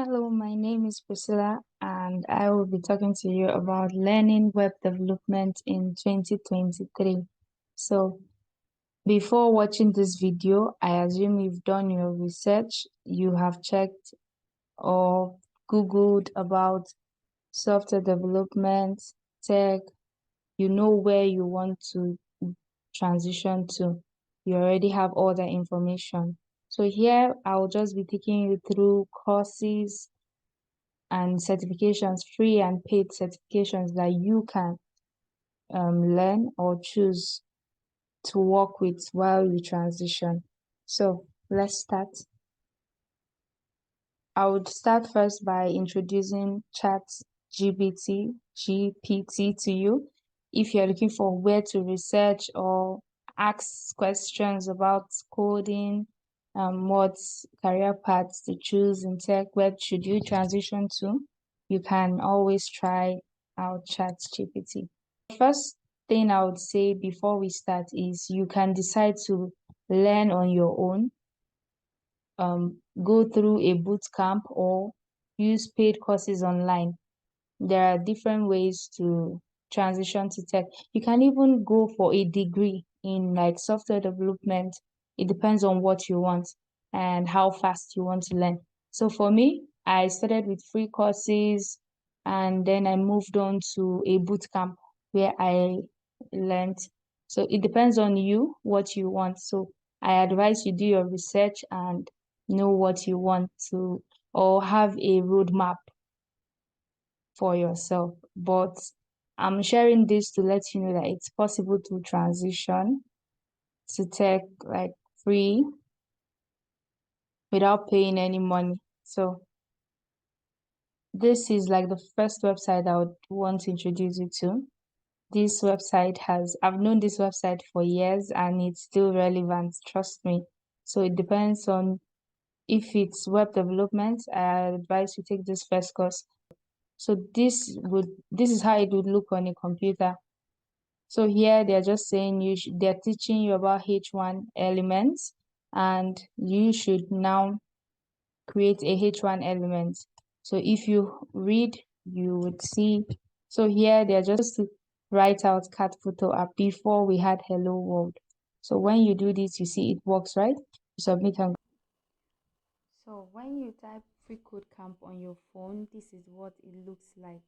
Hello, my name is Priscilla, and I will be talking to you about learning web development in 2023. So, before watching this video, I assume you've done your research, you have checked or Googled about software development, tech, you know where you want to transition to. You already have all the information. So, here I'll just be taking you through courses and certifications, free and paid certifications that you can learn or choose to work with while you transition. So let's start. I would start first by introducing GPT to you. If you're looking for where to research or ask questions about coding, what career paths to choose in tech, where should you transition to, you can always try out ChatGPT. First thing I would say before we start is you can decide to learn on your own, go through a boot camp or use paid courses online. There are different ways to transition to tech. You can even go for a degree in like software development. It depends on what you want and how fast you want to learn. So for me, I started with free courses and then I moved on to a boot camp where I learned. So it depends on you, what you want. So I advise you do your research and know what you want to, or have a roadmap for yourself. But I'm sharing this to let you know that it's possible to transition to tech like free without paying any money. So this is like the first website I would want to introduce you to. This website I've known this website for years and it's still relevant, trust me. So it depends on if it's web development, I advise you take this first course. So this is how it would look on a computer. So here they're just saying they're teaching you about H1 elements and you should now create a H1 element. So if you read, you would see. So here they're just to write out cat photo app before we had hello world. So when you do this, you see it works, right? You submit and so when you type free code camp on your phone, this is what it looks like.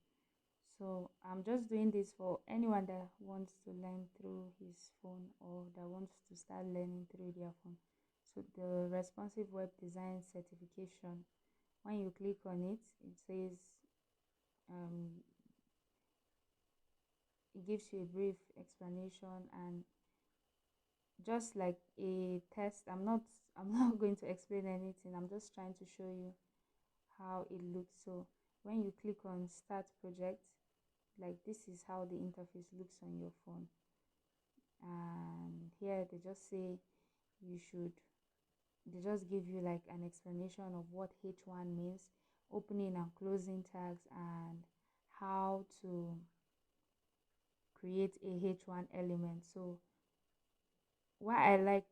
So I'm just doing this for anyone that wants to learn through his phone or that wants to start learning through their phone. So the responsive web design certification, when you click on it, it says it gives you a brief explanation and just like a test. I'm not going to explain anything. I'm just trying to show you how it looks. So when you click on start project, like this is how the interface looks on your phone, and here they just say they just give you like an explanation of what H1 means, opening and closing tags, and how to create a H1 element. So why I like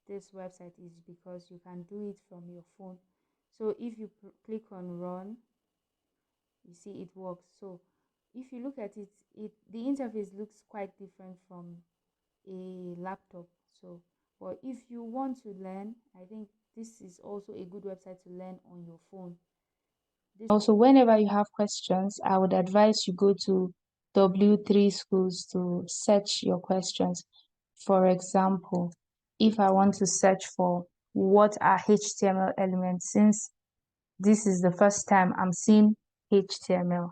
this website is because you can do it from your phone. So if you click on run, you see it works. So if you look at it, the interface looks quite different from a laptop. So but if you want to learn, I think this is also a good website to learn on your phone. Also, whenever you have questions, I would advise you go to W3 Schools to search your questions. For example, if I want to search for what are HTML elements, since this is the first time I'm seeing HTML,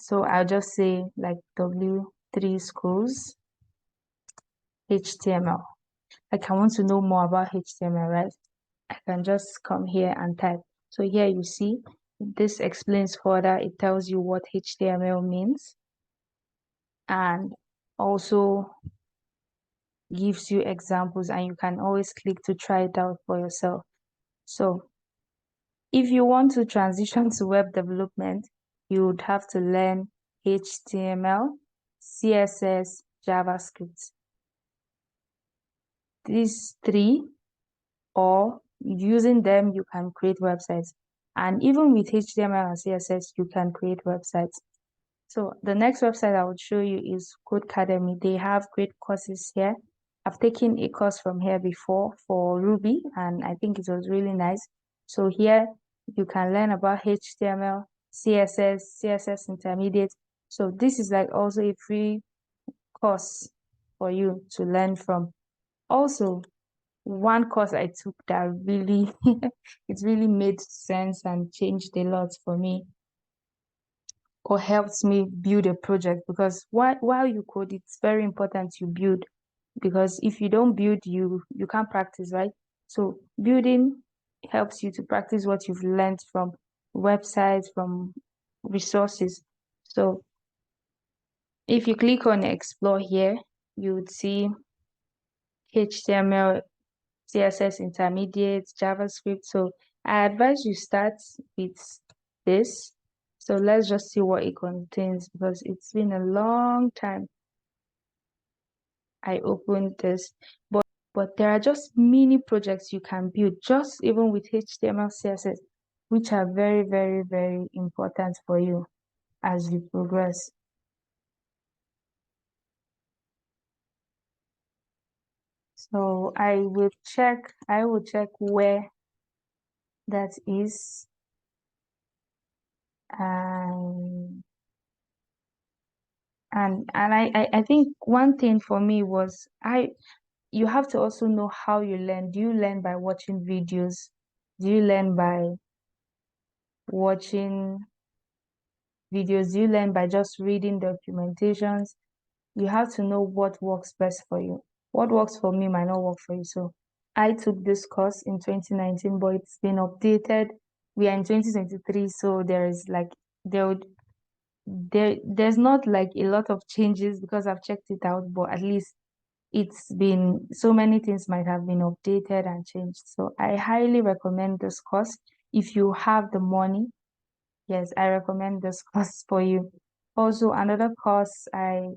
so I'll just say like W3 Schools HTML. Like I want to know more about HTML, right? I can just come here and type. So here you see, this explains further. It tells you what HTML means and also gives you examples, and you can always click to try it out for yourself. So if you want to transition to web development, you would have to learn HTML, CSS, JavaScript. These three, or using them, you can create websites. And even with HTML and CSS, you can create websites. So the next website I would show you is Codecademy. They have great courses here. I've taken a course from here before for Ruby, and I think it was really nice. So here you can learn about HTML, CSS, CSS Intermediate. So this is like also a free course for you to learn from. Also, one course I took that really it really made sense and changed a lot for me or helps me build a project, because while you code, it's very important you build, because if you don't build, you can't practice, right? So building helps you to practice what you've learned from websites, from resources. So if you click on explore here, you would see HTML, CSS Intermediate, JavaScript. So I advise you start with this. So let's just see what it contains, because it's been a long time I opened this. But there are just mini projects you can build just even with HTML, CSS, which are very, very, very important for you as you progress. So I will check where that is. Um, and I think one thing for me was you have to also know how you learn. Do you learn by watching videos? Do you learn by watching videos? Do you learn by just reading documentations? You have to know what works best for you. What works for me might not work for you. So I took this course in 2019, but it's been updated. We are in 2023, so there would there's not like a lot of changes because I've checked it out, but at least it's been so many things might have been updated and changed. So I highly recommend this course if you have the money. Yes, I recommend this course for you. Also, another course I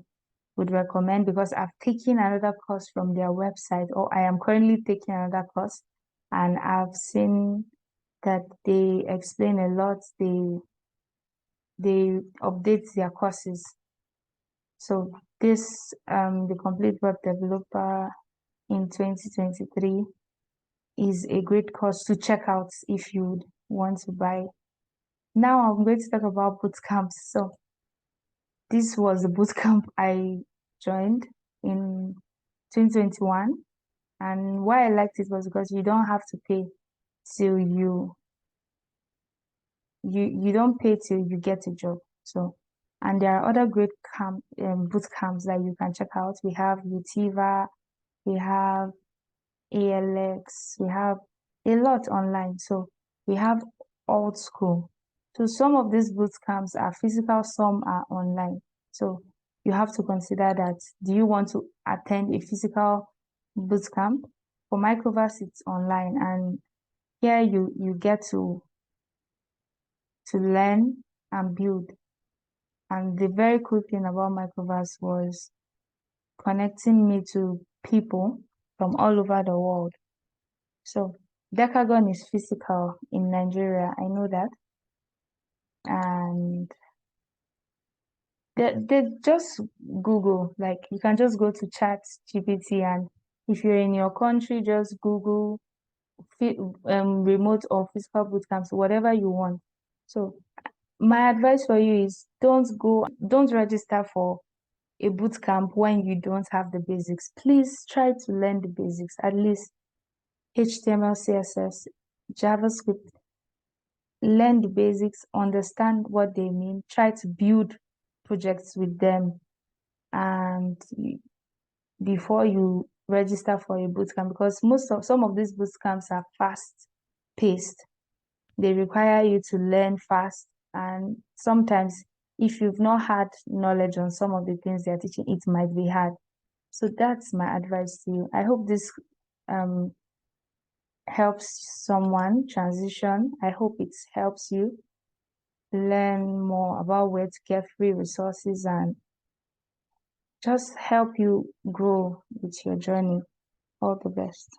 would recommend, because I've taken another course from their website, or I am currently taking another course, and I've seen that they explain a lot. They update their courses. So this the Complete Web Developer in 2023 is a great course to check out if you want to buy. Now I'm going to talk about boot camps. So this was the boot camp I joined in 2021. And why I liked it was because you don't have to pay till you don't pay till you get a job. So, and there are other great boot camps that you can check out. We have Utiva, we have ALX, we have a lot online. So we have Old School. So some of these boot camps are physical, some are online. So you have to consider that. Do you want to attend a physical boot camp? For Microverse, it's online, and here you get to learn and build. And the very cool thing about Microverse was connecting me to people from all over the world. So Decagon is physical in Nigeria, I know that. And they just Google, like you can just go to Chat GPT, and if you're in your country, just Google remote or physical boot camps, whatever you want. So my advice for you is don't register for a boot camp when you don't have the basics. Please try to learn the basics, at least HTML, CSS, JavaScript. Learn the basics, understand what they mean, try to build projects with them, and before you register for a boot camp, because some of these boot camps are fast paced. They require you to learn fast, and sometimes if you've not had knowledge on some of the things they're teaching, it might be hard. So that's my advice to you. I hope this um, helps someone transition. I hope it helps you learn more about where to get free resources and just help you grow with your journey. All the best.